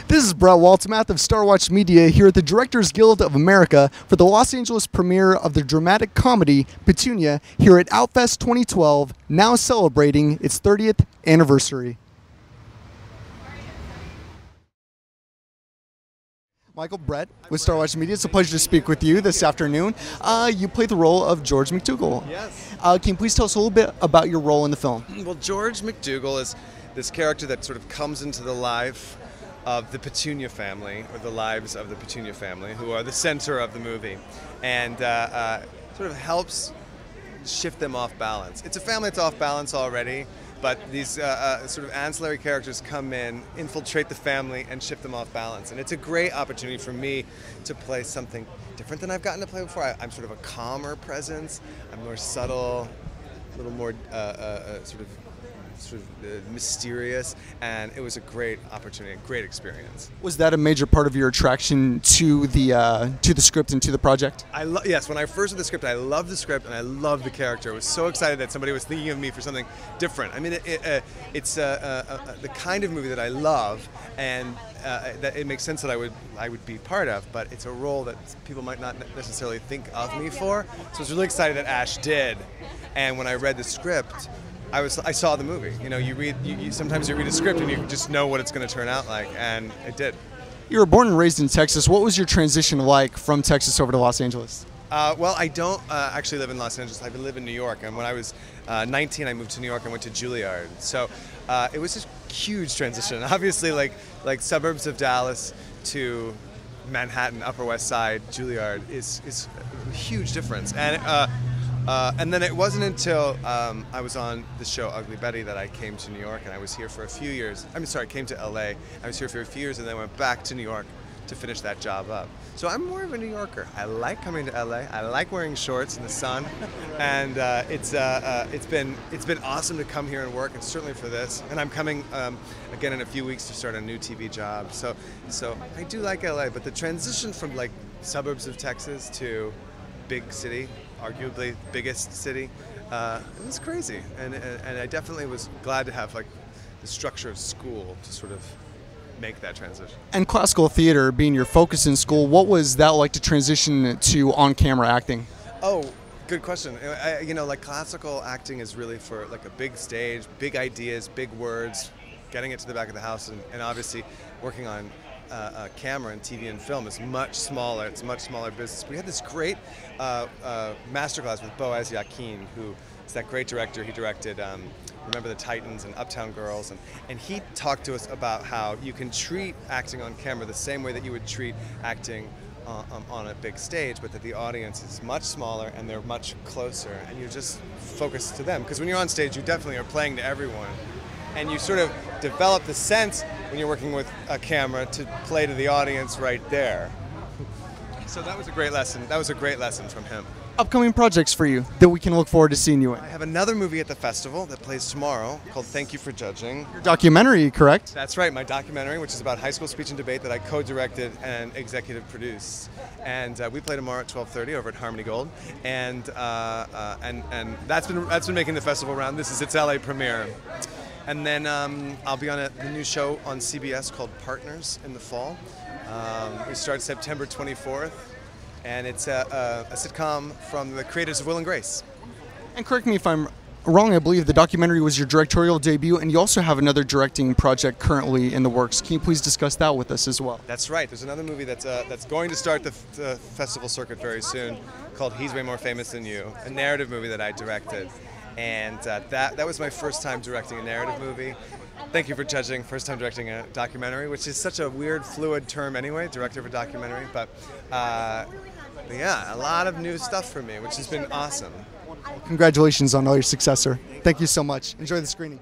This is Brett Waltemath of Star Watch Media here at the Directors Guild of America for the Los Angeles premiere of the dramatic comedy Petunia here at OUTFEST 2012, now celebrating its 30th anniversary. Michael, Brett with Star Watch Media. It's a pleasure to speak with you this afternoon. You play the role of George McDougal. Yes. Can you please tell us a little bit about your role in the film? Well, George McDougal is this character that sort of comes into the life of the Petunia family, or the lives of the Petunia family, who are the center of the movie, and sort of helps shift them off balance. It's a family that's off balance already, but these sort of ancillary characters come in, infiltrate the family, and shift them off balance. And it's a great opportunity for me to play something different than I've gotten to play before. I'm sort of a calmer presence. I'm more subtle, a little more sort of mysterious, and it was a great opportunity, a great experience. Was that a major part of your attraction to the script and to the project? Yes, when I first read the script, I loved the script and I loved the character. I was so excited that somebody was thinking of me for something different. I mean, it's the kind of movie that I love, and that it makes sense that I would be part of. But it's a role that people might not necessarily think of me for. So I was really excited that Ash did. And when I read the script, I saw the movie. You know, sometimes you read a script and you just know what it's going to turn out like, and it did. You were born and raised in Texas. What was your transition like from Texas over to Los Angeles? Well, I don't actually live in Los Angeles. I live in New York, and when I was 19, I moved to New York and went to Juilliard. So it was a huge transition. Obviously, like suburbs of Dallas to Manhattan, Upper West Side, Juilliard is a huge difference. And then it wasn't until I was on the show Ugly Betty that I came to New York, and I was here for a few years. I came to LA. I was here for a few years and then went back to New York to finish that job up. So I'm more of a New Yorker. I like coming to LA. I like wearing shorts in the sun, and it's been awesome to come here and work, and certainly for this. And I'm coming again in a few weeks to start a new TV job. So I do like LA, but the transition from like suburbs of Texas to big city, arguably biggest city, it was crazy, and I definitely was glad to have like the structure of school to sort of make that transition. And classical theater being your focus in school, what was that like to transition to on-camera acting? Oh, good question. You know, like classical acting is really for like a big stage, big ideas, big words, getting it to the back of the house, and obviously working on camera and TV and film is much smaller. It's a much smaller business. We had this great masterclass with Boaz Yakin, who is that great director. He directed Remember the Titans and Uptown Girls, and he talked to us about how you can treat acting on camera the same way that you would treat acting on a big stage, but that the audience is much smaller and they're much closer, and you just focus to them. Because when you're on stage, you definitely are playing to everyone. And you sort of develop the sense when you're working with a camera to play to the audience right there. So that was a great lesson. That was a great lesson from him. Upcoming projects for you that we can look forward to seeing you in? I have another movie at the festival that plays tomorrow called Thank You for Judging. Your documentary, correct? That's right, my documentary, which is about high school speech and debate that I co-directed and executive produced. And we play tomorrow at 12:30 over at Harmony Gold. And that's been making the festival round. This is its LA premiere. And then I'll be on a new show on CBS called Partners in the fall. We start September 24th, and it's a sitcom from the creators of Will and Grace. And correct me if I'm wrong, I believe the documentary was your directorial debut, and you also have another directing project currently in the works. Can you please discuss that with us as well? That's right. There's another movie that's going to start the festival circuit very soon called He's Way More Famous Than You, a narrative movie that I directed. And that was my first time directing a narrative movie. Thank You for Judging, first time directing a documentary, which is such a weird, fluid term anyway, director of a documentary. But yeah, a lot of new stuff for me, which has been awesome. Congratulations on all your success, sir. Thank you so much. Enjoy the screening.